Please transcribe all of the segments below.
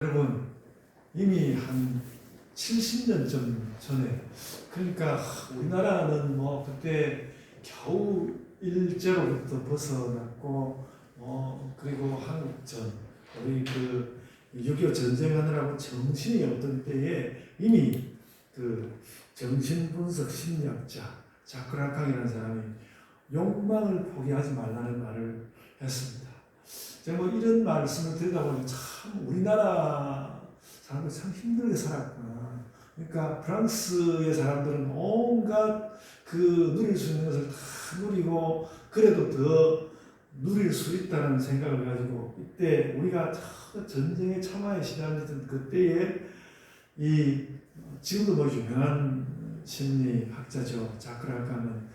여러분, 이미 한 70년쯤 전에, 그러니까 우리나라는 뭐 그때 겨우 일제로부터 벗어났고, 그리고 한국전, 우리 그 6.25 전쟁하느라고 정신이 없던 때에 이미 그 정신분석 심리학자 자크라캉이라는 사람이 욕망을 포기하지 말라는 말을 했습니다. 제가 뭐 이런 말씀을 드리다 보니 참 우리나라 사람들이 참 힘들게 살았구나. 그러니까 프랑스의 사람들은 온갖 그 누릴 수 있는 것을 다 누리고 그래도 더 누릴 수 있다는 생각을 가지고 이때 우리가 전쟁에 참화에 시달리던 그때에 이 지금도 뭐 유명한 심리학자죠. 자크라칸은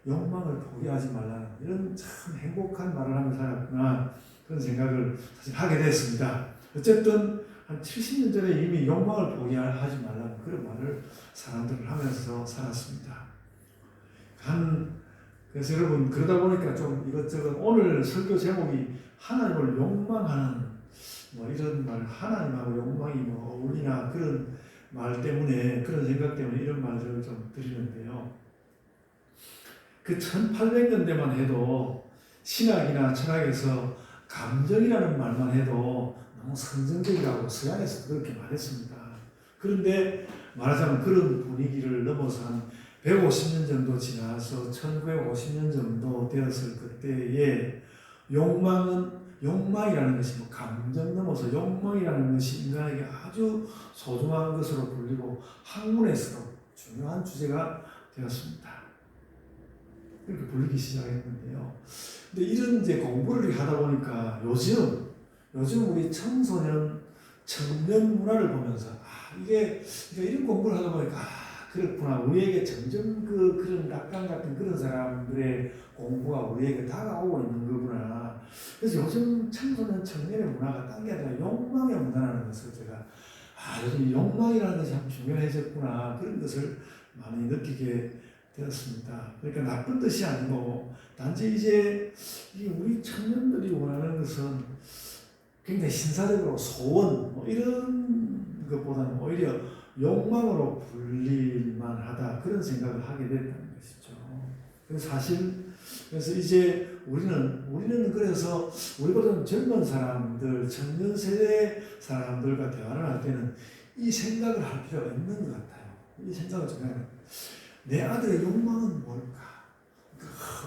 욕망을 포기하지 말라는 이런 참 행복한 말을 하며 살았구나. 그런 생각을 사실 하게 됐습니다. 어쨌든 한 70년 전에 이미 욕망을 포기하지 말라는 그런 말을 사람들을 하면서 살았습니다. 그래서 여러분 그러다 보니까 좀 이것저것 오늘 설교 제목이 하나님을 욕망하는 뭐 이런 말, 하나님하고 욕망이 뭐 어울리나 그런 말 때문에 그런 생각 때문에 이런 말들을 좀 드리는데요. 그 1800년대만 해도 신학이나 철학에서 감정이라는 말만 해도 너무 선정적이라고 서양에서 그렇게 말했습니다. 그런데 말하자면 그런 분위기를 넘어서 한 150년 정도 지나서 1950년 정도 되었을 그때에 욕망이라는 것이 뭐 감정 넘어서 욕망이라는 것이 인간에게 아주 소중한 것으로 불리고 학문에서 중요한 주제가 되었습니다. 이렇게 불리기 시작했는데요. 근데 이런 이제 공부를 하다 보니까 요즘 우리 청소년, 청년 문화를 보면서 이게 이런 공부를 하다 보니까 그렇구나. 우리에게 점점 그런 낙관 같은 그런 사람들의 공부가 우리에게 다가오고 있는 거구나. 그래서 요즘 청소년, 청년의 문화가 딴 게 아니라 욕망의 문화라는 것을 제가 요즘 욕망이라는 것이 참 중요해졌구나. 그런 것을 많이 느끼게 되었습니다. 그러니까 나쁜 뜻이 아니고 단지 이제 우리 청년들이 원하는 것은 굉장히 신사적으로 소원 뭐 이런 것보다는 오히려 욕망으로 불릴만 하다 그런 생각을 하게 됐다는 것이죠. 그래서 이제 우리는 그래서 우리보다는 젊은 사람들, 청년 세대 사람들과 대화를 할 때는 이 생각을 할 필요가 있는 것 같아요. 이 생각을 정말 내 아들의 욕망은 뭘까?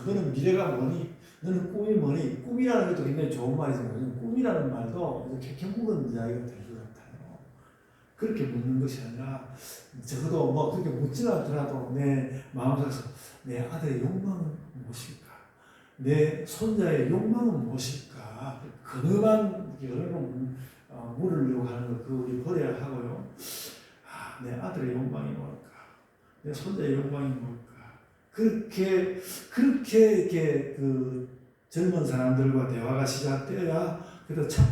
너는 미래가 뭐니? 너는 꿈이 뭐니? 꿈이라는 것도 굉장히 좋은 말이지만 꿈이라는 말도 묵은 이야기가 될 것 같아요. 그렇게 묻는 것이 아니라 적어도 뭐 그렇게 묻지는 않더라도 내 마음속에서 내 아들의 욕망은 무엇일까? 내 손자의 욕망은 무엇일까? 근엄한 여러분 물으려고 하는 거 그거 우리 버려야 하고요. 내 아들의 욕망이 뭘까? 내 손자의 욕망이 뭘까? 그렇게 이렇게 그 젊은 사람들과 대화가 시작되어야 그래도 첫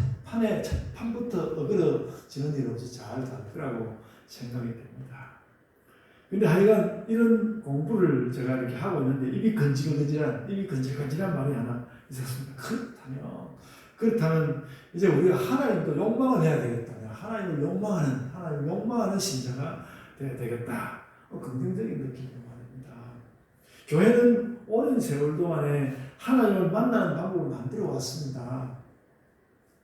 판부터 어그러지는 일 없이 잘 될 거라고 생각이 됩니다. 근데 하여간 이런 공부를 제가 이렇게 하고 있는데 입이 건질건질한 말이 하나 있었습니다. 그렇다면 이제 우리가 하나님도 욕망을 해야 되겠다. 하나님을 욕망하는 신자가 되어야 되겠다. 긍정적인 느낌이 말입니다. 교회는 오랜 세월 동안에 하나님을 만나는 방법을 만들어 왔습니다.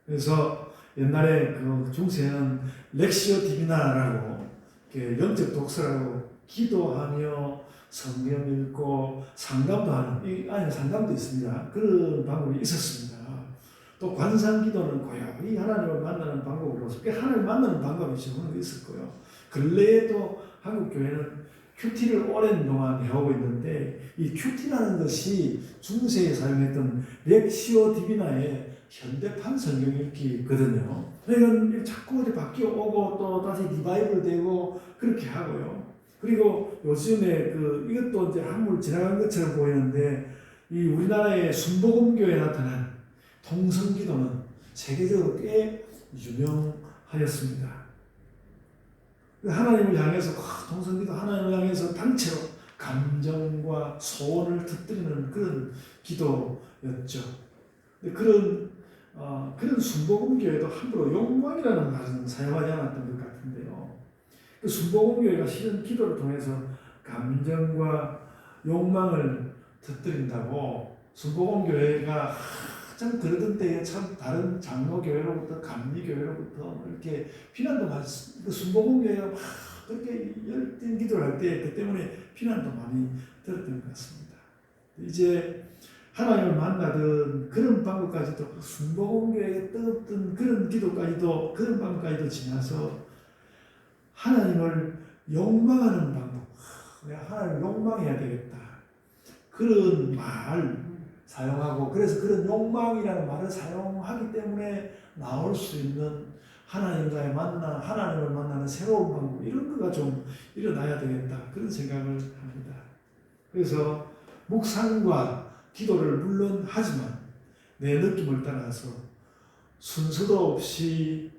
그래서 옛날에 그 중세는 렉시오 디비나라고 영적 독서라고 기도하며 성경 읽고 상담도 하는 이 안에 상담도 있습니다. 그런 방법이 있었습니다. 또 관상기도는 고요히 하나님을 만나는 방법으로서 하나님을 만나는 방법이 저는 있었고요. 근래에도 한국 교회는 큐티를 오랜 동안 해오고 있는데 이 큐티라는 것이 중세에 사용했던 렉시오 디비나의 현대판 성경 읽기거든요. 그러니까 자꾸 바뀌어 오고 또 다시 리바이벌 되고 그렇게 하고요. 그리고 요즘에 이것도 이제 한물 지나간 것처럼 보이는데 이 우리나라의 순복음교회에 나타난 통성기도는 세계적으로 꽤 유명하였습니다. 하나님을 향해서 통성기도 하나님을 향해서 단체로 감정과 소원을 터뜨리는 그런 기도였죠. 그런 그런 순복음교회도 함부로 욕망이라는 말은 사용하지 않았던 것 같은데요. 그 순복음교회가 실은 기도를 통해서 감정과 욕망을 터뜨린다고 순복음교회가 참 그러던 때에 참 다른 장로교회로부터 감리교회로부터 이렇게 비난도 많이 그 순복음교회가 막 그렇게 열띤 기도를 할 때 그 때문에 비난도 많이 들었던 것 같습니다. 이제 하나님을 만나던 그런 방법까지도 순복음교회에 뜨겁던 그런 기도까지도 그런 방법까지도 지나서 하나님을 욕망하는 방법, 내가 하나님을 욕망해야 되겠다 그런 말 사용하고 그래서 그런 욕망이라는 말을 사용하기 때문에 나올 수 있는 하나님과의 하나님을 만나는 새로운 방법 이런 거가 좀 일어나야 되겠다 그런 생각을 합니다. 그래서 묵상과 기도를 물론 하지만 내 느낌을 따라서 순서도 없이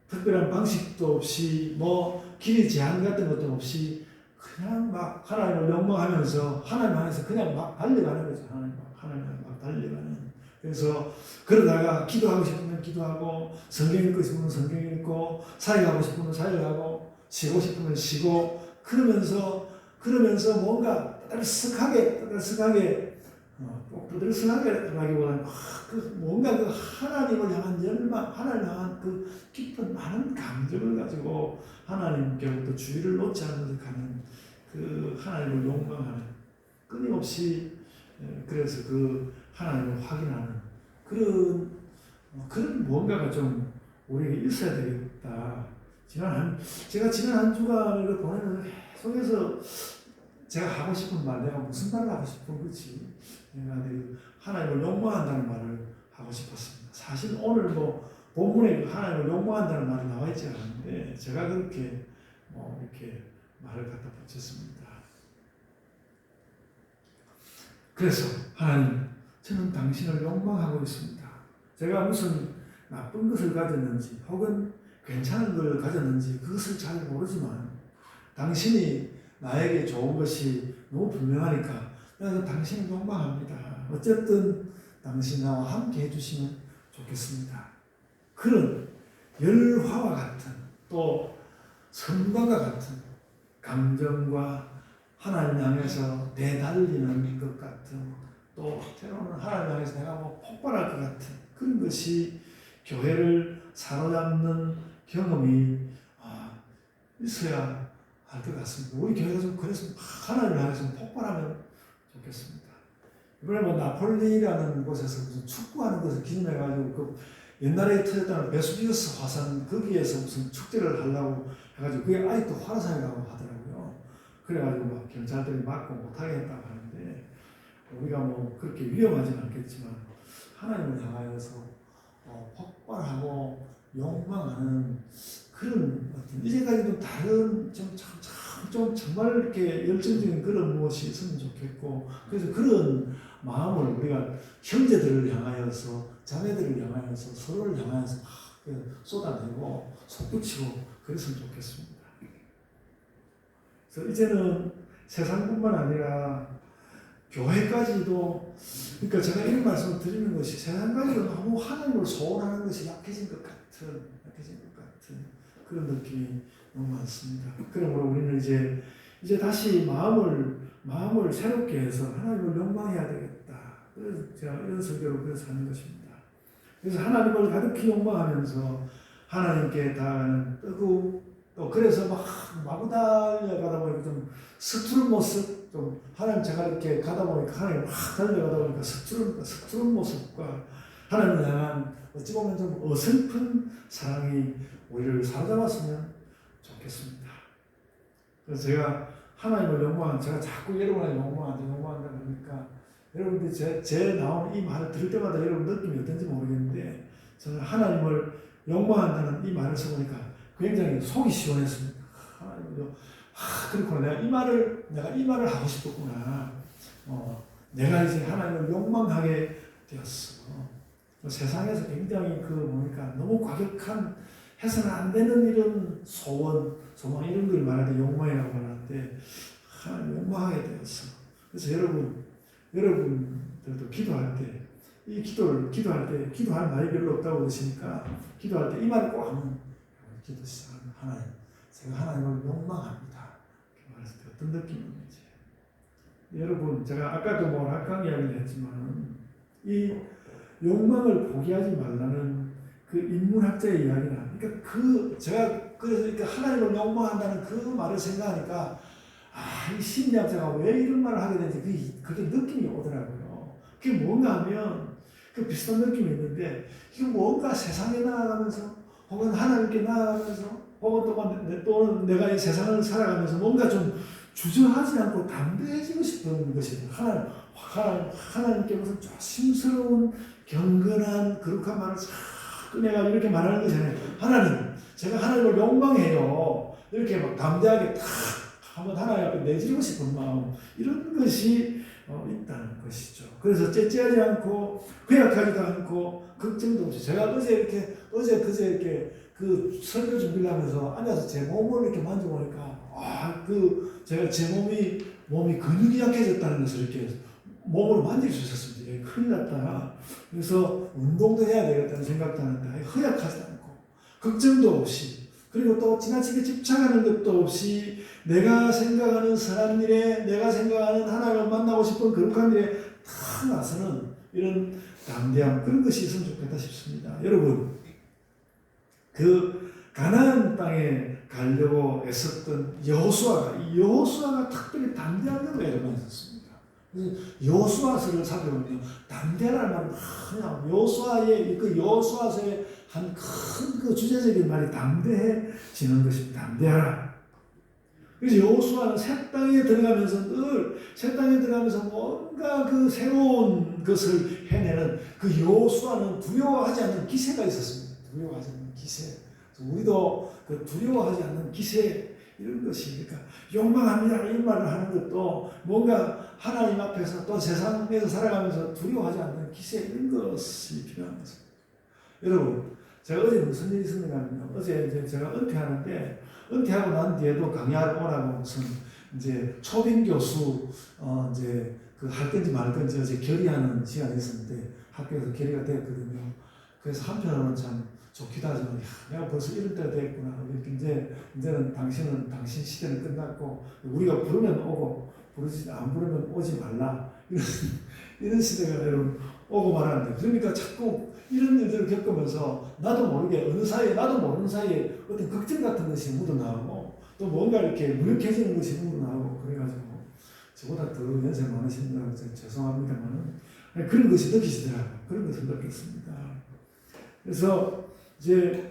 특별한 방식도 없이 뭐 길의 제한 같은 것도 없이 그냥 막 하나님을 욕망하면서 하나님 안에서 그냥 막 달려가는 거죠. 하나님 막 달려가는. 그래서 그러다가 기도하고 싶으면 기도하고 성경 읽고 싶으면 성경 읽고 사역하고 싶으면 사역하고 쉬고 싶으면 쉬고 그러면서 뭔가 떠들썩하게 꼭 떠들썩하게라기보다는 뭔가 그 하나님을 향한 열망, 하나님을 향한 그 깊은 많은 감정을 가지고 하나님께로부터 주의를 놓지 않으면서 가는 그 하나님을 욕망하는 끊임없이 그래서 그 하나님을 확인하는 그런 뭔가가 좀 우리에게 있어야 되겠다. 제가 지난 한 주간을 보내면서 계속해서 제가 하고 싶은 말, 내가 무슨 말을 하고 싶은 거지. 내가 하나님을 욕망한다는 말을 하고 싶었습니다. 사실 오늘 뭐 본문에 하나님을 욕망한다는 말이 나와 있지 않은데 제가 그렇게 이렇게 말을 갖다 붙였습니다. 그래서 하나님, 저는 당신을 욕망하고 있습니다. 제가 무슨 나쁜 것을 가졌는지 혹은 괜찮은 걸 가졌는지 그것을 잘 모르지만 당신이 나에게 좋은 것이 너무 분명하니까 그래서 당신을 욕망합니다. 어쨌든 당신 나와 함께 해주시면 좋겠습니다. 그런 열화와 같은 또 선방과 같은 감정과 하나님 향해서 내달리는 것 같은 또 때로는 하나님 향해서 내가 뭐 폭발할 것 같은 그런 것이 교회를 사로잡는 경험이 있어야 할 것 같습니다. 우리 교회가 좀 그래서 하나님을 향해서 폭발하면 좋겠습니다. 이번에 뭐 나폴리라는 곳에서 무슨 축구하는 것을 기념해가지고 그 옛날에 터졌다는 베수비우스 화산 거기에서 무슨 축제를 하려고 해가지고 그게 아직도 화산이라고 하더라고요. 그래가지고 막 경찰들이 막고 못하게 했다고 하는데 우리가 뭐 그렇게 위험하진 않겠지만 하나님을 향하여서 폭발하고 욕망하는 그런 어떤 이제까지도 다른 좀 정말 이렇게 열정적인 그런 무엇이 있으면 좋겠고 그래서 그런 마음을 우리가 형제들을 향하여서 자매들을 향하여서 서로를 향하여서 막 쏟아내고 솟구치고 그랬으면 좋겠습니다. 그래서 이제는 세상뿐만 아니라 교회까지도 그러니까 제가 이런 말씀을 드리는 것이 세상까지도 너무 하나님을 소원하는 것이 약해진 것 같은 그런 느낌이 너무 많습니다. 그러므로 우리는 이제 다시 마음을 새롭게 해서 하나님을 욕망해야 되겠다. 그래서 제가 이런 설교로 그래서 하는 것입니다. 그래서 하나님을 가득히 욕망하면서 하나님께 다가가는 또 그래서 막 마구 달려가다 보니까 좀 서투른 모습, 좀 하나님 제가 이렇게 가다 보니까 하나님 막 달려가다 보니까 서투른 모습과 하나님을 향한 어찌 보면 좀 어설픈 사랑이 우리를 사로잡았으면 좋겠습니다. 그래서 제가 하나님을 제가 자꾸 여러분을 욕망한다 그러니까 여러분들이 제 나온 이 말을 들을 때마다 여러분 느낌이 어떤지 모르겠는데 저는 하나님을 욕망한다는 이 말을 써보니까 굉장히 속이 시원했습니다. 그렇구나. 내가 이 말을 하고 싶었구나. 내가 이제 하나님을 욕망하게 되었어. 세상에서 굉장히 너무 과격한 해서는 안 되는 이런 소원, 소망 이런 걸 말할 때 욕망이라고 말하는데 하나님 욕망하게 되었어. 그래서 여러분들도 기도할 때 이 기도할 때 기도할 말이 별로 없다고 그러시니까 기도할 때 이 말을 꼭 하면 기도 시작하면 하나님, 제가 하나님을 욕망합니다. 이렇게 말했을 때 어떤 느낌인지. 여러분, 제가 아까도 뭐 학강 이야기를 했지만 이 욕망을 포기하지 말라는 그 인문학자의 이야기나, 그러니까 제가 그래서 하나님을 욕망한다는 그 말을 생각하니까 이 심리학자가 왜 이런 말을 하게 되는지 그게 느낌이 오더라고요. 그게 뭔가 하면 그 비슷한 느낌이 있는데 이게 뭔가 세상에 나아가면서 혹은 하나님께 나아가면서 혹은 또는 내가 이 세상을 살아가면서 뭔가 좀 주저하지 않고 담대해지고 싶은 것이 하나님께 무슨 조심스러운 경건한 거룩한 말을 싹 꺼내가 이렇게 말하는 것이 아니라 하나님, 제가 하나님을 욕망해요. 이렇게 막 담대하게 탁 한번 하나님 앞에 내지르고 싶은 마음, 이런 것이 있다는 것이죠. 그래서 째째하지 않고 회약하지도 않고 걱정도 없이, 제가 어제 그제 이렇게 그 설교 준비를 하면서 앉아서 제 몸을 이렇게 만져보니까 제가 제 몸이 근육이 약해졌다는 것을 이렇게 몸을 만질 수 있었습니다. 큰일 났다. 그래서 운동도 해야 되겠다는 생각도 하는데 허약하지 않고 걱정도 없이, 그리고 또 지나치게 집착하는 것도 없이 내가 생각하는 선한 일에, 내가 생각하는 하나님을 만나고 싶은 거룩한 일에 탁 나서는 이런 담대함, 그런 것이 있으면 좋겠다 싶습니다. 여러분, 그 가나안 땅에 가려고 애썼던 여호수아가 특별히 담대하려고 애를 많이 썼습니다. 여호수아서를 살펴보면 담대라는 말은 그냥 여호수아서의 한 큰 그 주제적인 말이 담대해지는 것입니다. 담대하라. 그래서 여호수아는 새 땅에 들어가면서 뭔가 그 새로운 것을 해내는 그 여호수아는 두려워하지 않는 기세가 있었습니다. 두려워하지 않는 기세. 우리도 그 두려워하지 않는 기세, 이런 것이, 그러니까 욕망합니다 이런 말을 하는 것도 뭔가 하나님 앞에서 또 세상에서 살아가면서 두려워하지 않는 기세, 이런 것이 필요한 것입니다. 여러분, 제가 어제 무슨 일이 있었는가 하면, 어제 이제 제가 은퇴하고 난 뒤에도 강의하러 오라고 무슨 이제 초빙 교수 이제 그 할 건지 말 건지 어제 결의하는 시간이 있었는데 학교에서 결의가 되었거든요. 그래서 한편으로는 참 좋기도 하지만, 내가 벌써 이럴 때가 됐구나. 이제는 당신 시대는 끝났고, 우리가 부르면 오고, 안 부르면 오지 말라. 이런 시대가 여러분 오고 말하는데, 그러니까 자꾸 이런 일들을 겪으면서 나도 모르는 사이에 어떤 걱정 같은 것이 묻어나오고, 또 뭔가 이렇게 무력해지는 것이 묻어나오고, 그래가지고, 저보다 더 연세 많으신 분들 죄송합니다만은, 그런 것이 느끼시더라고요. 그런 것을 느꼈습니다. 그래서, 이제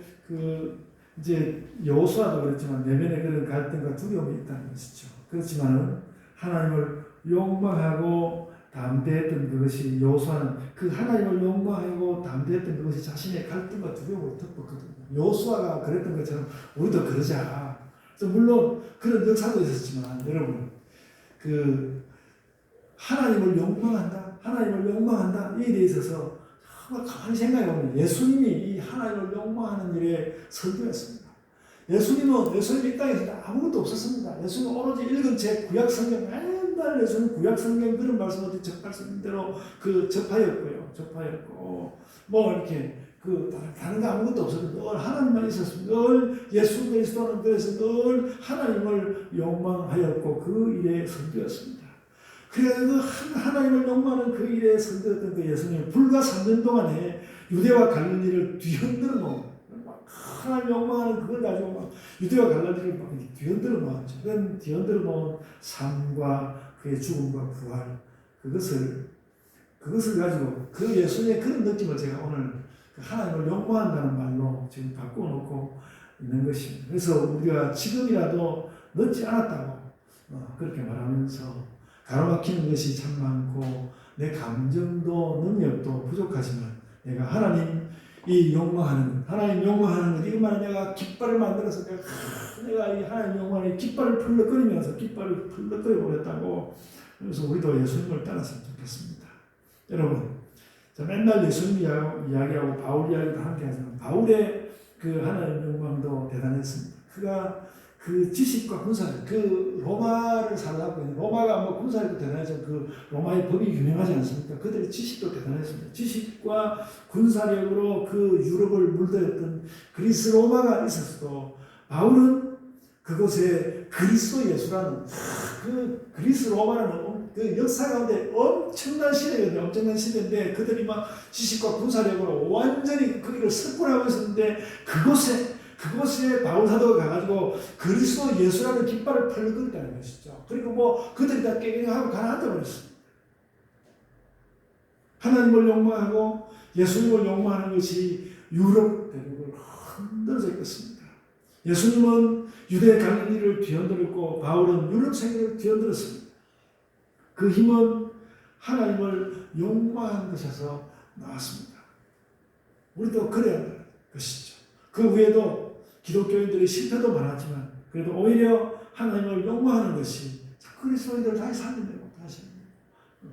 여호수아도 그렇지만 내면에 그런 갈등과 두려움이 있다는 것이죠. 그렇지만은 하나님을 욕망하고 담대했던 그것이, 여호수아는 그 하나님을 욕망하고 담대했던 그것이 자신의 갈등과 두려움을 덮었거든요. 여호수아가 그랬던 것처럼 우리도 그러자. 물론 그런 역사도 있었지만, 여러분, 그 하나님을 욕망한다 이에 대해 있어서 가만히 생각해보면 예수님이 이 하나님을 욕망하는 일에 설교했습니다. 예수님은 이 땅에 아무것도 없었습니다. 예수님은 오로지 읽은 책 구약 성경, 맨날 예수님은 구약 성경 그런 말씀을 접하신대로 접하였고 뭐 이렇게 다른 거 아무것도 없었는데 늘 하나님만 있었습니다. 늘 예수 그리스도는 그래서 늘 하나님을 욕망하였고 그 일에 설교였습니다. 그래서 하나님을 욕망하는 그 일에 선대했던 그 예수님, 불과 3년 동안에 유대와 갈릴리를 뒤흔들어 놓은, 하나님 욕망하는 그걸 가지고 막 유대와 갈릴리를 막 뒤흔들어 놓았죠. 그런 뒤흔들어 놓은 삶과 그의 죽음과 부활, 그것을 가지고 그 예수님의 그런 느낌을 제가 오늘 하나님을 욕망한다는 말로 지금 바꿔놓고 있는 것입니다. 그래서 우리가 지금이라도 늦지 않았다고 그렇게 말하면서, 가로막히는 것이 참 많고 내 감정도 능력도 부족하지만 내가 하나님 욕망하는 것, 이것만 내가 깃발을 만들어서 내가 이 하나님 욕망에 깃발을 풀럭거리면서 깃발을 풀럭거려 보냈다고. 그래서 우리도 예수님을 따랐으면 좋겠습니다. 여러분, 맨날 예수님 이야기하고 바울 이야기도 함께 하지만 바울의 그 하나님 욕망도 대단했습니다. 그가 그 지식과 군사력, 그 로마를 살아가고 있는 로마가 뭐 군사력도 대단해서 그 로마의 법이 유명하지 않습니까? 그들의 지식도 대단했습니다. 지식과 군사력으로 그 유럽을 물들였던 그리스 로마가 있었어도 바울은 그곳에 그리스도 예수라는 그 그리스 로마라는 그 역사 가운데 엄청난 시대거든요. 엄청난 시대인데 그들이 막 지식과 군사력으로 완전히 거기를 석권하고 있었는데 그곳에 바울 사도가 가가지고 그리스도 예수라는 깃발을 펼거렸다는 것이죠. 그리고 뭐 그들이 다 깨갱하고 가라앉아 버렸습니다. 하나님을 욕망하고 예수님을 욕망하는 것이 유럽 대륙을 흔들어져 있었습니다. 예수님은 유대 갈릴리를 뒤흔들었고 바울은 유럽 세계를 뒤흔들었습니다. 그 힘은 하나님을 욕망하는 것에서 나왔습니다. 우리도 그래야 하는 것이죠. 그 외에도 기독교인들의 실패도 많았지만 그래도 오히려 하나님을 욕망하는 것이 그리스도인들을 다시 살려내고 다시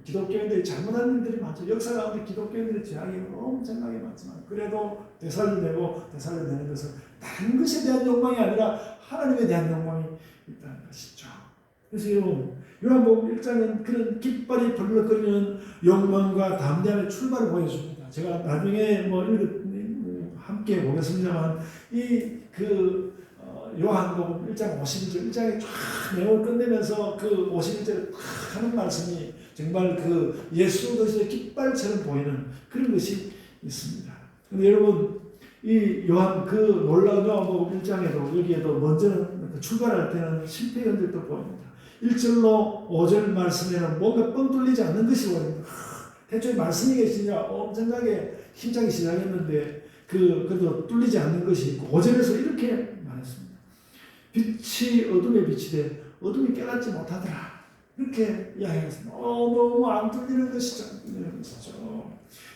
기독교인들이 잘못한 일들이 많죠. 역사 가운데 기독교인들의 죄악이 엄청나게 많지만 그래도 되살려내는 것은 다른 것에 대한 욕망이 아니라 하나님에 대한 욕망이 있다는 것이죠. 그래서 여러분 요한복음 1장은 그런 깃발이 벌럭거리는 욕망과 담대함의 출발을 보여줍니다. 제가 나중에 함께 보겠습니다만 요한복음 1장 51절 1장에 쫙 내용을 끝내면서 그 51절에 탁 하는 말씀이 정말 그 예수 그리스도의 깃발처럼 보이는 그런 것이 있습니다. 근데 여러분 이 놀라운 요한복음 1장에도 여기에도 먼저는 출발할 때는 실패 흔적도 보입니다. 1절로 5절 말씀에는 뭔가 뻥 뚫리지 않는 것이 보입니다. 대초에 말씀이 계시냐 엄청나게 힘차게 시작했는데 그래도 뚫리지 않는 것이 있고 5절에서 이렇게 말했습니다. 빛이 어둠에 비치되 어둠이 깨닫지 못하더라. 이렇게 이야기했습니다. 너무 안 뚫리는 것이죠.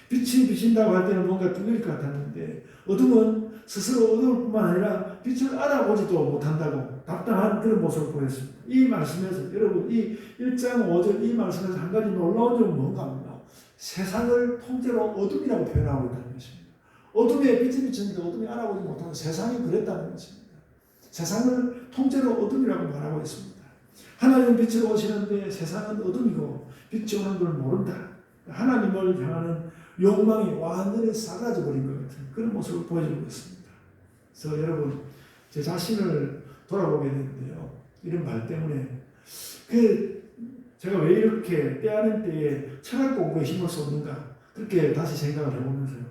빛이 비친다고 할 때는 뭔가 뚫릴 것 같았는데 어둠은 스스로 어두울 뿐만 아니라 빛을 알아보지도 못한다고 답답한 그런 모습을 보였습니다. 이 말씀에서 여러분 이 1장 5절 이 말씀에서 한 가지 놀라운 점은 뭔가 합니다. 세상을 통째로 어둠이라고 표현하고 있다는 것입니다. 어둠에 빛이 비쳤는데 어둠이 알아보지 못하는 세상이 그랬다는 것입니다. 세상을 통째로 어둠이라고 말하고 있습니다. 하나님은 빛으로 오시는데 세상은 어둠이고 빛이 오는 걸 모른다. 하나님을 향하는 욕망이 완전히 사라져 버린 것 같은 그런 모습을 보여주고 있습니다. 그래서 여러분 제 자신을 돌아보게 되는데요. 이런 말 때문에 제가 왜 이렇게 때아닌 때에 철학 공부에 힘을 쏟는가 그렇게 다시 생각을 해보면서요.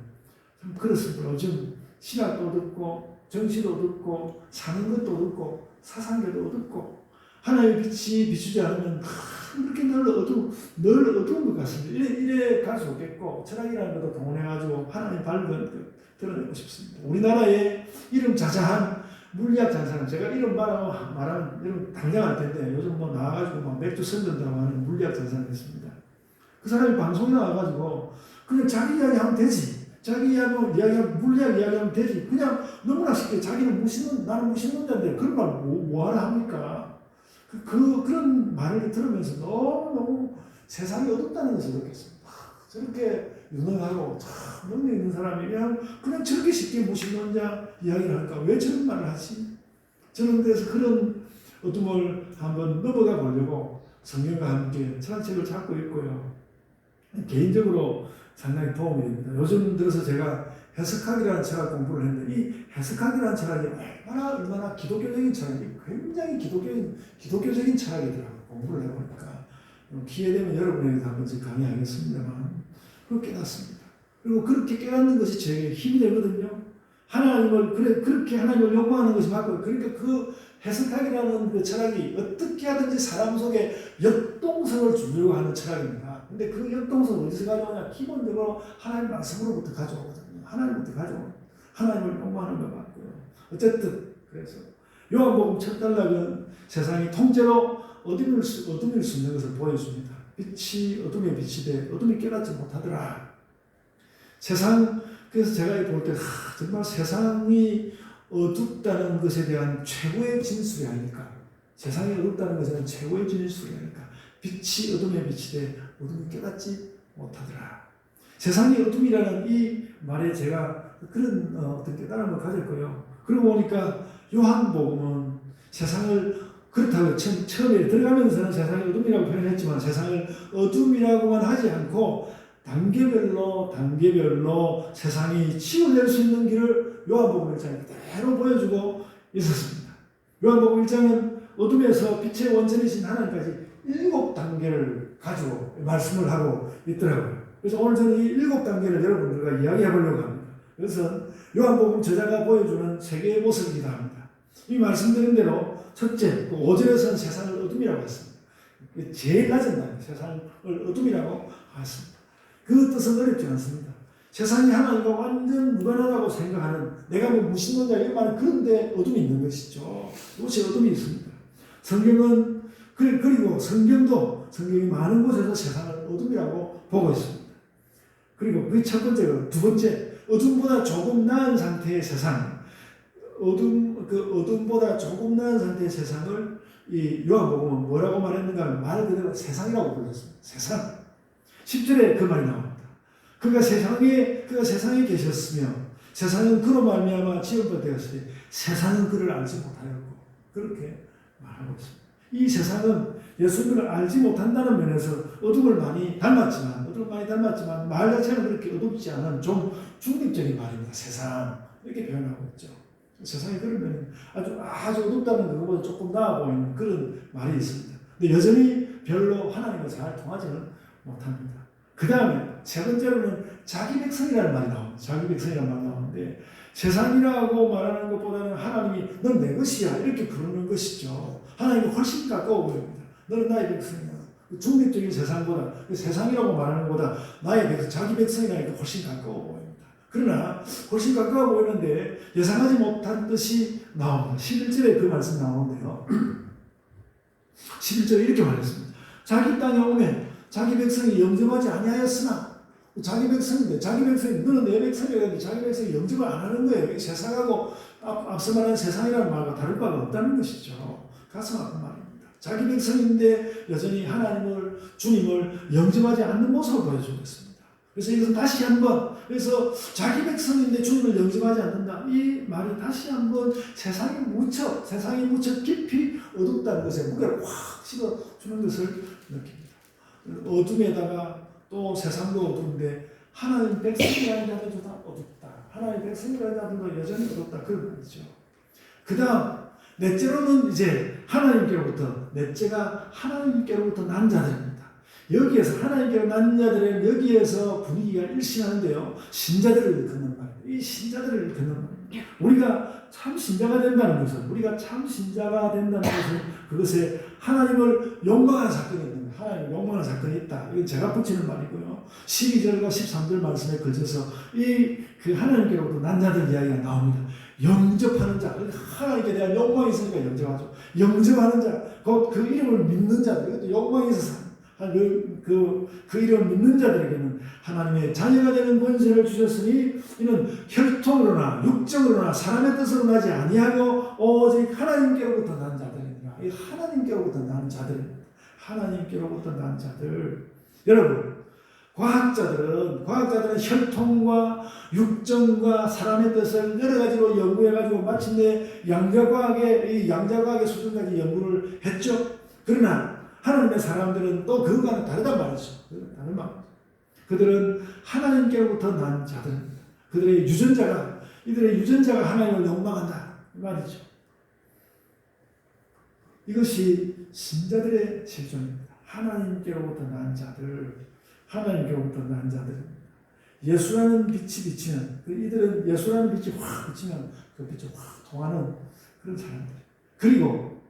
참 그렇습니다. 요즘 신학도 듣고 정치도 듣고 사는 것도 듣고 사상계도 듣고 하나님의 빛이 비추지 않으면 그렇게 늘 어두운 것 같습니다. 이래 갈 수 없겠고 철학이라는 것도 동원해가지고 하나님 밝은 드러내고 싶습니다. 우리나라에 이름 자자한 물리학 장사는 제가 이름 말하면 이름 당장할 텐데 요즘 나와가지고 맥주 선전다고 하는 물리학 장사가 있습니다. 그 사람이 방송에 나와가지고 그냥 자기 이야기하면 되지. 자기 이야기하면 물리학 이야기하면 되지. 그냥 너무나 쉽게 자기는 나는 무신론자인데 그런 말 뭐하러 합니까? 그런 말을 들으면서 너무 세상이 어둡다는 것을 느꼈습니다. 저렇게 유능하고 참 능력 있는 사람이 그냥 저렇게 쉽게 무신론자 이야기를 할까? 왜 저런 말을 하지? 저는 그래서 그런 어둠을 한번 넘어가 보려고 성경과 함께 철학책을 찾고 있고요. 개인적으로 상당히 도움이 됩니다. 요즘 들어서 제가 해석학이라는 철학 공부를 했는데 이 해석학이라는 철학이 얼마나 기독교적인 철학이 굉장히 기독교적인 철학이더라고요. 공부를 해보니까 기회 되면 여러분에게도 한번 강의하겠습니다만 그걸 깨닫습니다. 그리고 그렇게 깨닫는 것이 제게 힘이 되거든요. 그렇게 하나님을 욕망하는 것이 맞고 그러니까 그 해석학이라는 그 철학이 어떻게 하든지 사람 속에 역동성을 주려고 하는 철학입니다. 근데 그 역동성을 어디서 가져오냐? 기본적으로 하나님 말씀으로부터 가져오거든요. 하나님부터 가져오는 하나님을 욕망하는 것 같고요. 어쨌든 그래서 요한복음 첫 단락은 세상이 통째로 어둠일 수 있는 것을 보여줍니다. 빛이 어둠에 비치되 어둠이 깨닫지 못하더라. 그래서 제가 볼 때 정말 세상이 어둡다는 것에 대한 최고의 진술이 아닐까. 세상이 어둡다는 것에 대한 최고의 진술이 아닐까. 빛이 어둠에 비치되 어둠이 깨닫지 못하더라. 세상이 어둠이라는 이 말에 제가 그런 어떤 깨달음을 가졌고요. 그러고 보니까 요한복음은 세상을 그렇다고 처음에 들어가면서는 세상이 어둠이라고 표현했지만 세상을 어둠이라고만 하지 않고 단계별로 세상이 치유될 수 있는 길을 요한복음 1장에 그대로 보여주고 있었습니다. 요한복음 1장은 어둠에서 빛의 원천이신 하나님까지 7단계를 가지고 말씀을 하고 있더라고요. 그래서 오늘 저는 이 7단계를 여러분들과 이야기해 보려고 합니다. 그래서 요한복음 저자가 보여주는 세계의 모습이기도 합니다. 이 말씀드린 대로 첫째, 5절에서는 세상을 어둠이라고 했습니다. 제일 낮은 단계, 세상을 어둠이라고 했습니다. 그 뜻은 어렵지 않습니다. 세상이 하나님과 완전 무관하다고 생각하는 내가 뭐 무신론자 이런 말은 그런데 어둠이 있는 것이죠. 이것이 어둠이 있습니다. 성경은 그리고 성경이 많은 곳에서 세상을 어둠이라고 보고 있습니다. 그리고 그 첫 번째로 두 번째 어둠보다 조금 나은 상태의 세상, 어둠보다 조금 나은 상태의 세상을 이 요한복음은 뭐라고 말했는가 하면 말 그대로 세상이라고 불렀습니다. 세상. 10절에 그 말이 나옵니다. 그가 세상에 계셨으며 세상은 그로 말미암아 지음바 되었으니 세상은 그를 알지 못하였고 그렇게 말하고 있습니다. 이 세상은 예수님을 알지 못한다는 면에서 어둠을 많이 닮았지만 말 자체는 그렇게 어둡지 않은 좀 중립적인 말입니다. 세상 이렇게 표현하고 있죠. 세상이 그러면 아주 어둡다는 것보다 조금 나아 보이는 그런 말이 있습니다. 근데 여전히 별로 하나님과 잘 통하지는 못합니다. 그 다음에 세 번째로는 자기 백성이라는 말이 나옵니다. 자기 백성이라는 말이 나오는데 세상이라고 말하는 것보다는 하나님이 넌 내 것이야 이렇게 부르는 것이죠. 하나님이 훨씬 가까워 보입니다. 너는 나의 백성이야. 중립적인 세상보다 세상이라고 말하는 것보다 나의 백성, 자기 백성이라니까 훨씬 가까워 보입니다. 그러나 훨씬 가까워 보이는데 예상하지 못한 뜻이 나옵니다. 11절에 그 말씀 나오는데요. 11절에 이렇게 말했습니다. 자기 땅에 오면 자기 백성이 영접하지 아니하였으나 자기 백성인데 너는 내 백성이라는데 자기 백성이 영접을 안 하는 거예요. 세상하고 앞서 말한 세상이라는 말과 다를 바가 없다는 것이죠. 가슴 아픈 말입니다. 자기 백성인데 여전히 주님을 영접하지 않는 모습을 보여주고 있습니다. 그래서 이것은 다시 한번 그래서 자기 백성인데 주님을 영접하지 않는다. 이 말이 다시 한번 세상이 무척 깊이 어둡다는 것에 무게를 확 씹어주는 것을 느낍니다. 어둠에다가 또 세상도 어두운데 하나님 백성이라는 자들도 다 어둡다. 하나님 백성이라는 자들도 여전히 어둡다. 그런 말이죠. 그 다음 넷째로는 이제 넷째가 하나님께로부터 난 자들입니다. 여기에서 하나님께로 난 자들은 여기에서 분위기가 일신하는데요. 신자들을 걷는 말입니다. 이 신자들을 걷는 말입니다. 우리가 참 신자가 된다는 것은 그것에 하나님을 욕망하는 사건이 있는 거예요. 하나님을 욕망하는 사건이 있다. 이건 제가 붙이는 말이고요. 12절과 13절 말씀에 걸쳐서 그 하나님께로부터 난 자들 이야기가 나옵니다. 영접하는 자, 하나님께 대한 욕망이 있으니까 영접하죠. 영접하는 자, 그 이름을 믿는 자들, 이것도 욕망이 있어서 그 이름을 믿는 자들에게는 하나님의 자녀가 되는 권세를 주셨으니 이는 혈통으로나 육정으로나 사람의 뜻으로 나지 아니하고 오직 하나님께로부터 난 자들이니라. 이 하나님께로부터 난 자들입니다. 하나님께로부터 난 자들. 여러분, 과학자들은 혈통과 육정과 사람의 뜻을 여러 가지로 연구해가지고 마침내 양자과학의 수준까지 연구를 했죠. 그러나 하나님의 사람들은 또 그거와는 다르단 말이죠. 다른 말이죠. 그들은 하나님께로부터 난 자들입니다. 이들의 유전자가 하나님을 욕망한다. 이 말이죠. 이것이 신자들의 실존입니다. 하나님께로부터 난 자들. 예수라는 빛이 비치면 이들은 예수라는 빛이 확 비치면 그 빛이 확 통하는 그런 사람들. 그리고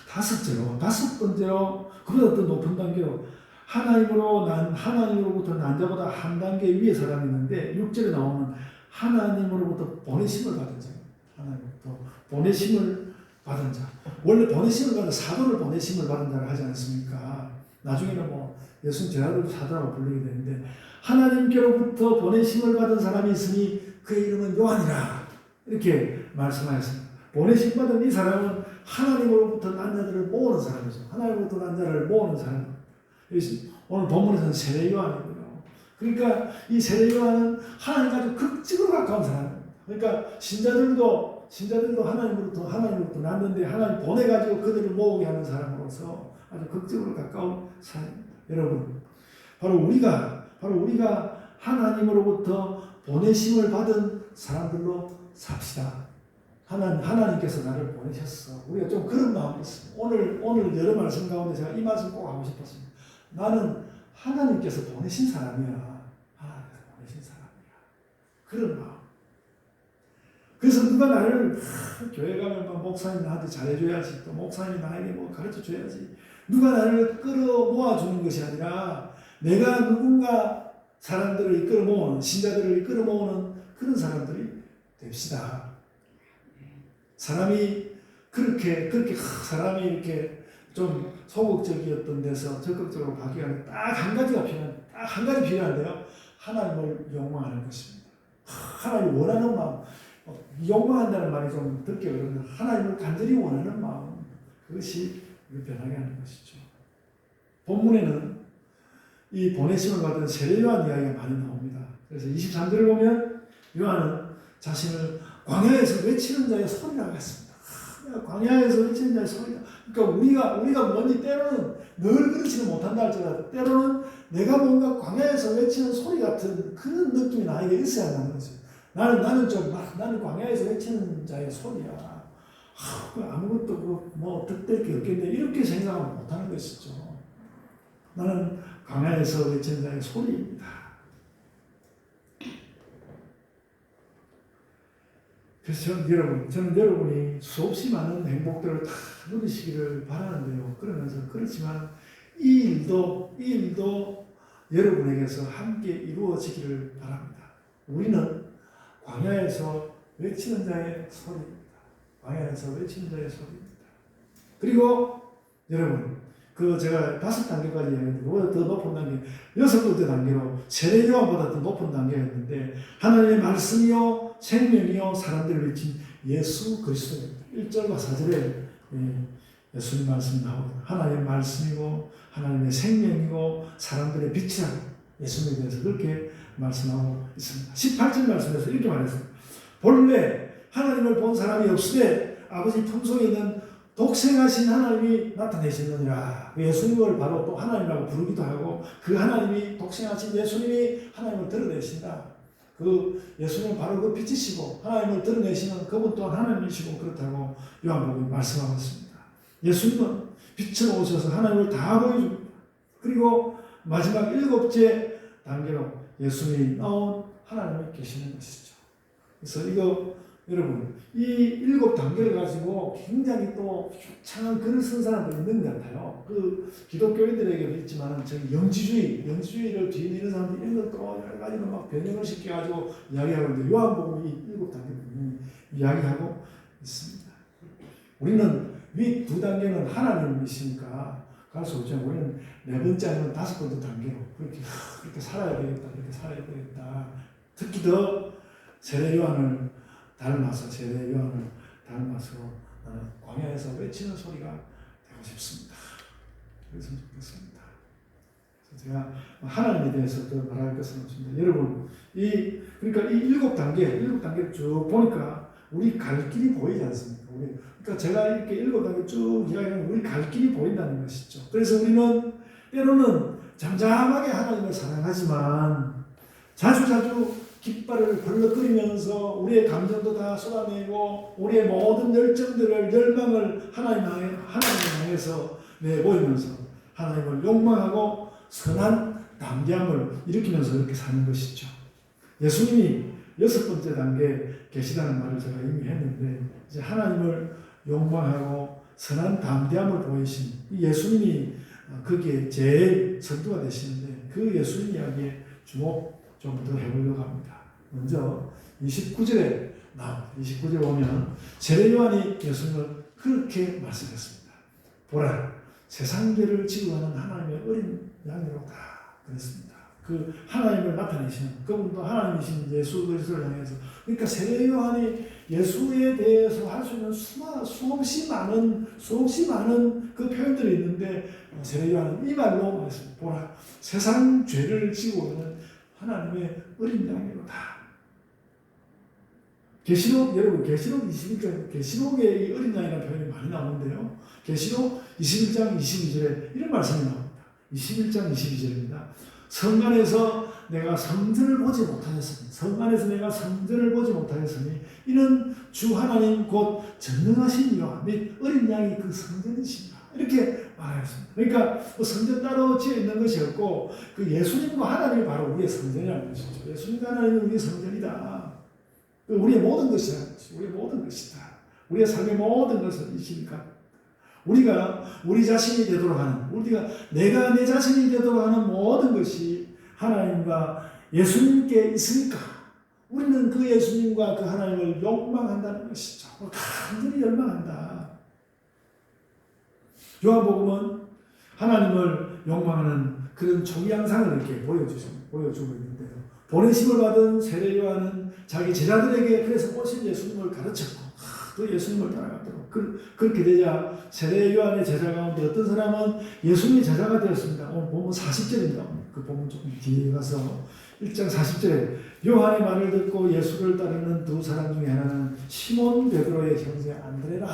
다섯 번째로 그보다 더 높은 단계로 하나님으로부터 난 자보다 한 단계 위에 사람이 있는데 6절에 나오는 하나님으로부터 보내심을 받은 자입니다. 하나님으로부터 보내심을 받은 자. 원래 사도를 보내심을 받은 자를 하지 않습니까? 나중에는 예수님 제자들도 사도라고 부르게 되는데 하나님께로부터 보내심을 받은 사람이 있으니 그의 이름은 요한이라 이렇게 말씀하였습니다. 보내심 받은 이 사람은 하나님으로부터 난 자들을 모으는 사람이죠. 하나님으로부터 난 자를 모으는 사람. 오늘 본문에서는 세례 요한이고요. 그러니까 이 세례 요한은 하나님과 아주 극적으로 가까운 사람입니다. 그러니까 신자들도 신자들도 하나님으로부터 났는데 하나님 보내가지고 그들을 모으게 하는 사람으로서 아주 극적으로 가까운 사람입니다. 여러분, 바로 우리가 하나님으로부터 보내심을 받은 사람들로 삽시다. 하나님께서 나를 보내셨어. 우리가 좀 그런 마음이 있습니다. 오늘 여러 말씀 가운데 제가 이 말씀 꼭 하고 싶었습니다. 나는 하나님께서 보내신 사람이야. 하나님께서 보내신 사람이야. 그런 마음. 그래서 누가 나를 교회 가면 목사님 나한테 잘해줘야지, 또 목사님이 나에게 뭐 가르쳐줘야지, 누가 나를 끌어모아주는 것이 아니라 내가 누군가 사람들을 이끌어 모으는, 신자들을 이끌어 모으는 그런 사람들이 됩시다. 사람이 그렇게 사람이 이렇게 좀 소극적이었던 데서 적극적으로 바뀌어가는 딱 한 가지 필요한데요. 하나님을 욕망하는 것입니다. 하나님을 원하는 마음. 욕망한다는 말이 좀 듣기 어렵는데 하나님을 간절히 원하는 마음. 그것이 우리 변하게 하는 것이죠. 본문에는 이 보내심을 받은 세례 요한 이야기가 많이 나옵니다. 그래서 23절을 보면 요한은 자신을 광야에서 외치는 자의 소리라고 했습니다. 광야에서 외치는 자의 소리다. 그러니까 우리가 뭔지 때로는 늘 그렇지는 못한다 할지라도 때로는 내가 뭔가 광야에서 외치는 소리 같은 그런 느낌이 나에게 있어야 하는 거죠. 나는 광야에서 외치는 자의 소리야. 아무것도 뭐 득될 게 없겠네. 이렇게 생각하면 못하는 것이죠. 나는 광야에서 외치는 자의 소리입니다. 그래서 저는 여러분이 수없이 많은 행복들을 다 누리시기를 바라는데요. 그렇지만 이 일도 여러분에게서 함께 이루어지기를 바랍니다. 우리는 광야에서 외치는 자의 소리입니다. 광야에서 외치는 자의 소리입니다. 그리고 여러분, 제가 5단계까지 했는데, 더 높은 단계, 6번째 단계로 세례 요한보다 더 높은 단계였는데, 하나님의 말씀이요, 생명이요, 사람들을 외친 예수 그리스도입니다. 1절과 4절에 예수님 말씀이 나오거든요. 하나님의 말씀이고, 하나님의 생명이고, 사람들의 빛이라고 예수님에 대해서 그렇게 말씀하고 있습니다. 18절 말씀에서 이렇게 말했습니다. 본래 하나님을 본 사람이 없으되 아버지 품속에 있는 독생하신 하나님이 나타내셨느니라. 예수님을 바로 또 하나님이라고 부르기도 하고 그 하나님이 독생하신 예수님이 하나님을 드러내신다. 그 예수님은 바로 그 빛이시고 하나님을 드러내시는 그분 또한 하나님이시고 그렇다고 요한복음이 말씀하고 있습니다. 예수님은 빛으로 오셔서 하나님을 다 보여줍니다. 그리고 마지막 7째 단계로 예수님이 나온 하나님이 계시는 것이죠. 그래서 여러분, 이 7단계를 가지고 굉장히 또 창한 글을 쓴 사람도 있는 것 같아요. 기독교인들에게도 있지만, 저기 영지주의를 뒤에 있는 사람들이 이런 것도 여러 가지로 막 변형을 시켜가지고 이야기하고 있는데, 요한복음이 7단계를 이야기하고 있습니다. 우리는 위 2단계는 하나님이시니까 갈 수 없지만, 우리는 4번째 아니면 5번째 단계로 그렇게 살아야 되겠다. 특히 더 세례 요한을 닮아서 나는 광야에서 외치는 소리가 되고 싶습니다. 그랬으면 좋겠습니다. 그래서 제가 하나님에 대해서 더 말할 것은 없습니다. 여러분, 그러니까 이 7단계를 쭉 보니까 우리 갈 길이 보이지 않습니까? 그러니까 제가 이렇게 7단계 쭉 이야기하면 우리 갈 길이 보인다는 것이죠. 그래서 우리는 때로는 잠잠하게 하나님을 사랑하지만 자주 깃발을 벌럭거리면서 우리의 감정도 다 쏟아내고 우리의 모든 열정들을 하나님 향해서 내보이면서 하나님을 욕망하고 선한 담대함을 일으키면서 이렇게 사는 것이죠. 예수님이 6번째 단계에 계시다는 말을 제가 이미 했는데, 이제 하나님을 욕망하고 선한 담대함을 보이신 이 예수님이 거기에 제일 선두가 되시는데, 그 예수님 이야기에 주목 좀 더 해보려고 합니다. 먼저 29절에 나옵니다. 29절에 보면 세례 요한이 예수님을 그렇게 말씀했습니다. 보라, 세상 죄를 지고 가는 하나님의 어린 양이로다. 그랬습니다. 그 하나님을 나타내시는 그분도 하나님이신 예수 그리스도를 향해서, 그러니까 세례 요한이 예수에 대해서 할 수 있는 수없이 많은 그 표현들이 있는데, 세례 요한은 이 말로 말했습니다. 보라, 세상 죄를 지고 가는 하나님의 어린 양이로다. 계시록, 여러분, 계시록 21장, 계시록에 이 어린 양이라는 표현이 많이 나오는데요. 계시록 21장 22절에 이런 말씀이 나옵니다. 21장 22절입니다. 성안에서 내가 성전을 보지 못하였으니, 성안에서 내가 성전을 보지 못하였으니, 이는 주 하나님 곧 전능하신 이와 및 어린 양이 그 성전이십니다. 이렇게 말하였습니다. 그러니까 뭐 성전 따로 지어 있는 것이 없고, 그 예수님과 하나님이 바로 우리의 성전이라는 것이죠. 예수님과 하나님은 우리의 성전이다. 우리의 모든 것이라는 것이, 우리의 모든 것이다. 우리의 삶의 모든 것은 이십니까? 우리가 우리 자신이 되도록 하는, 우리가 내가 내 자신이 되도록 하는 모든 것이 하나님과 예수님께 있으니까 우리는 그 예수님과 그 하나님을 욕망한다는 것이죠. 간절히 열망한다. 요한복음은 하나님을 욕망하는 그런 종양상을 이렇게 보여주고 있는데요. 보내심을 받은 세례 요한은 자기 제자들에게 그래서 오신 예수님을 가르쳤고, 그 예수님을 따라갔도록. 그렇게 되자 세례 요한의 제자 가운데 어떤 사람은 예수님의 제자가 되었습니다. 오늘 보면 40절입니다. 그 보면 조금 뒤에 가서 1장 40절에 요한의 말을 듣고 예수를 따르는 두 사람 중에 하나는 시몬 베드로의 형제 안드레라.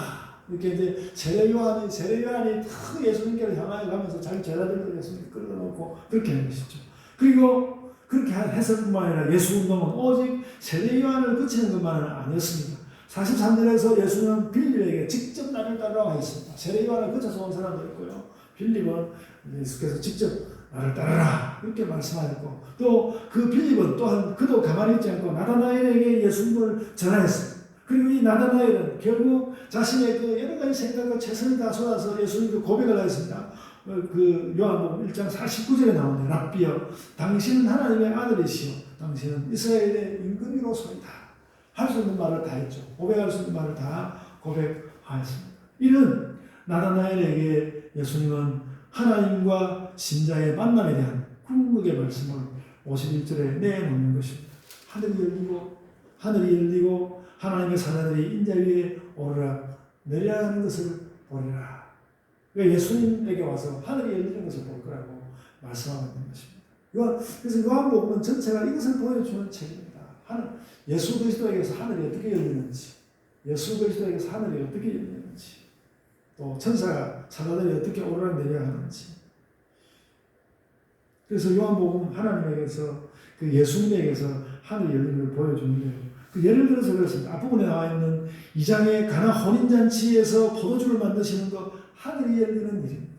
이렇게 이제 세례 요한이 다 예수님께로 향하여 가면서 자기 제자들도 예수님 끌어놓고 그렇게 하는 것이죠. 그리고 그렇게 해서 뿐만 아니라 예수 운동은 오직 세례 요한을 그치는 것만은 아니었습니다. 43절에서 예수는 빌립에게 직접 나를 따르라고 했습니다. 세례 요한을 거쳐서 온 사람도 있고요. 빌립은 예수께서 직접 나를 따르라 이렇게 말씀하셨고, 또 그 빌립은 또한 그도 가만히 있지 않고 나다나엘에게 예수님을 전하였습니다. 그리고 이 나다나엘은 결국 자신의 그 여러 가지 생각과 최선을 다 쏟아서 예수님께 고백을 하였습니다. 그 요한복음 1장 49절에 나오는데, 랍비여 당신은 하나님의 아들이시오 당신은 이스라엘의 임금이로소이다. 할 수 있는 말을 다 했죠. 고백할 수 있는 말을 다 고백하였습니다. 이는 나다나엘에게 예수님은 하나님과 신자의 만남에 대한 궁극의 말씀을 51절에 내놓는 것입니다. 하늘이 열리고 하나님의 사자들이 인자 위에 오르락 내려가는 것을 보리라. 그러니까 예수님에게 와서 하늘이 열리는 것을 볼 거라고 말씀하고 있는 것입니다. 그래서 요한복음은 전체가 이것을 보여주는 책입니다. 예수 그리스도에게서 하늘이 어떻게 열리는지, 예수 그리스도에게서 하늘이 어떻게 열리는지, 또 천사가 사자들이 어떻게 오르락 내려가는지. 그래서 요한복음 하나님에게서 그 예수님에게서 하늘이 열리는 걸 보여주는데요. 그 예를 들어서 그렇습니다. 앞부분에 나와 있는 2장의 가나 혼인잔치에서 포도주를 만드시는 것, 하늘이 열리는 일입니다.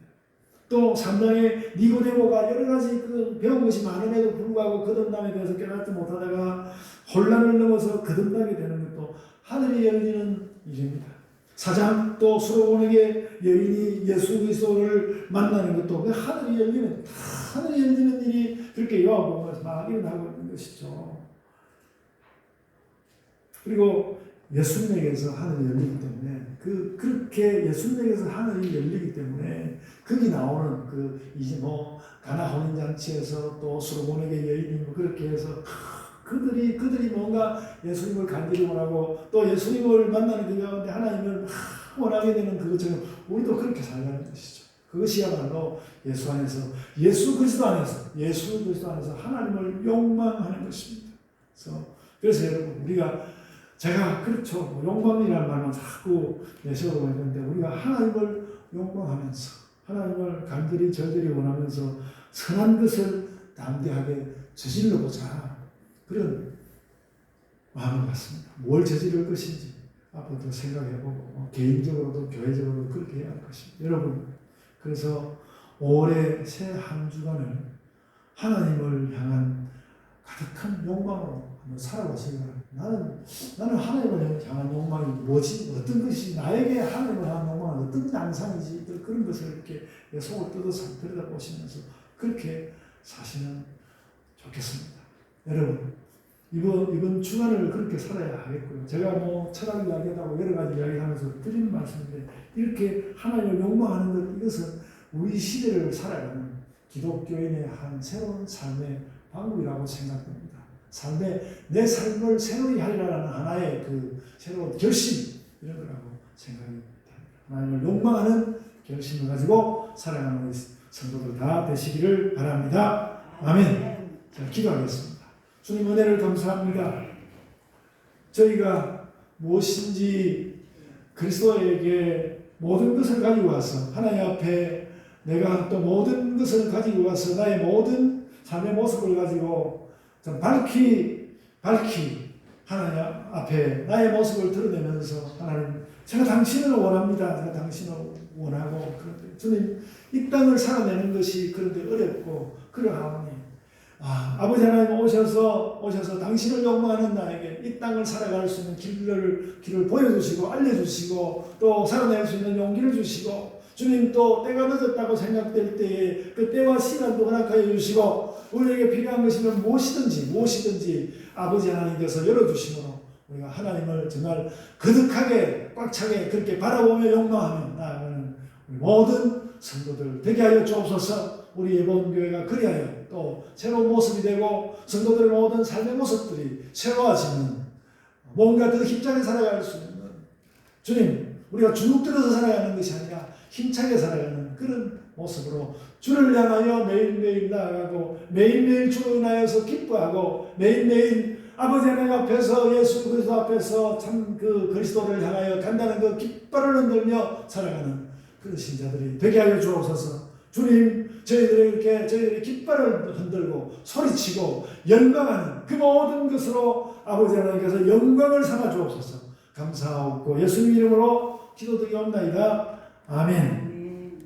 또 3장의 니고데모가 여러 가지 그 배운 것이 많음에도 불구하고 거듭남에 대해서 깨닫지 못하다가 혼란을 넘어서 거듭나게 되는 것도 하늘이 열리는 일입니다. 4장 또 수로보내게 여인이 예수 그리스도를 만나는 것도 그 하늘이 열리는, 하늘이 열리는 일이 그렇게 요한복음에서 막 일어나고 있는 것이죠. 그리고 예수님에게서 하늘이 열리기 때문에 그렇게 예수님에게서 하늘이 열리기 때문에 거기 나오는 이제 가나 혼인잔치에서 또 수로보내게 여인이 그렇게 해서 그들이 뭔가 예수님을 간절히 원하고 또 예수님을 만나는 그 가운데 하나님을 원하게 되는 그것처럼 우리도 그렇게 살라는 것이죠. 그것이야말로 예수 그리스도 안에서 하나님을 욕망하는 것입니다. 그래서 여러분, 제가 그렇죠. 욕망이라는 말만 자꾸 내세우고 있는데, 우리가 하나님을 욕망하면서, 하나님을 간절히 절절히 원하면서 선한 것을 담대하게 저질러보자. 그런 마음을 갖습니다. 뭘 저지를 것인지 앞으로도 생각해보고, 개인적으로도 교회적으로도 그렇게 해야 할 것입니다. 여러분, 그래서 올해 새 한 주간을 하나님을 향한 가득한 욕망으로 한번 살아보시기 바랍니다. 나는 하나님을 향한 욕망이 뭐지? 어떤 것이 나에게 하나님을 향한 욕망은 어떤 양상이지? 그런 것을 이렇게 내 속을 뜯어서 들여다보시면서 그렇게 사시면 좋겠습니다. 여러분, 이번 주간을 그렇게 살아야 하겠고요. 제가 철학 이야기하고 여러 가지 이야기하면서 드리는 말씀인데, 이렇게 하나님을 욕망하는 것, 이것은 우리 시대를 살아가는 기독교인의 한 새로운 삶의 방법이라고 생각됩니다. 내 삶을 새로이 하리라는 하나의 그 새로운 결심, 이런 거라고 생각이 됩니다. 하나님을 욕망하는 결심을 가지고 살아가는 우리 성도들 다 되시기를 바랍니다. 아멘. 자, 기도하겠습니다. 주님 은혜를 감사합니다. 저희가 무엇인지 그리스도에게 모든 것을 가지고 와서 하나님 앞에 내가 또 모든 것을 가지고 와서 나의 모든 삶의 모습을 가지고 좀 밝히 하나님 앞에 나의 모습을 드러내면서 하나님 제가 당신을 원합니다. 제가 당신을 원하고 그런데 주님 이 땅을 살아내는 것이 그런데 어렵고 그러하오니 아버지 하나님 오셔서 당신을 욕망하는 나에게 이 땅을 살아갈 수 있는 길을 보여주시고 알려주시고 또 살아낼 수 있는 용기를 주시고 주님 또 때가 늦었다고 생각될 때에 그 때와 시간도 허락하여 주시고 우리에게 필요한 것이면 무엇이든지 아버지 하나님께서 열어주심으로 우리가 하나님을 정말 거듭하게 꽉 차게 그렇게 바라보며 욕망하며 나아가는 모든 성도들 되게 하여 주옵소서. 우리 예복음교회가 그리하여 또 새로운 모습이 되고 성도들의 모든 삶의 모습들이 새로워지는 뭔가 더 힘차게 살아갈 수 있는 주님 우리가 주눅 들어서 살아가는 것이 아니라 힘차게 살아가는 그런 모습으로 주를 향하여 매일매일 나아가고 매일매일 주로 인하여서 기뻐하고 매일매일 아버지 하나님 앞에서 예수 그리스도 앞에서 참 그 그리스도를 향하여 간다는 그 깃발을 흔들며 살아가는 그런 신자들이 되게 하여 주옵소서. 주님 저희들의 깃발을 흔들고 소리치고 영광하는 그 모든 것으로 아버지 하나님께서 영광을 삼아 주옵소서. 감사하옵고 예수님 이름으로 기도드리옵나이다. 아멘.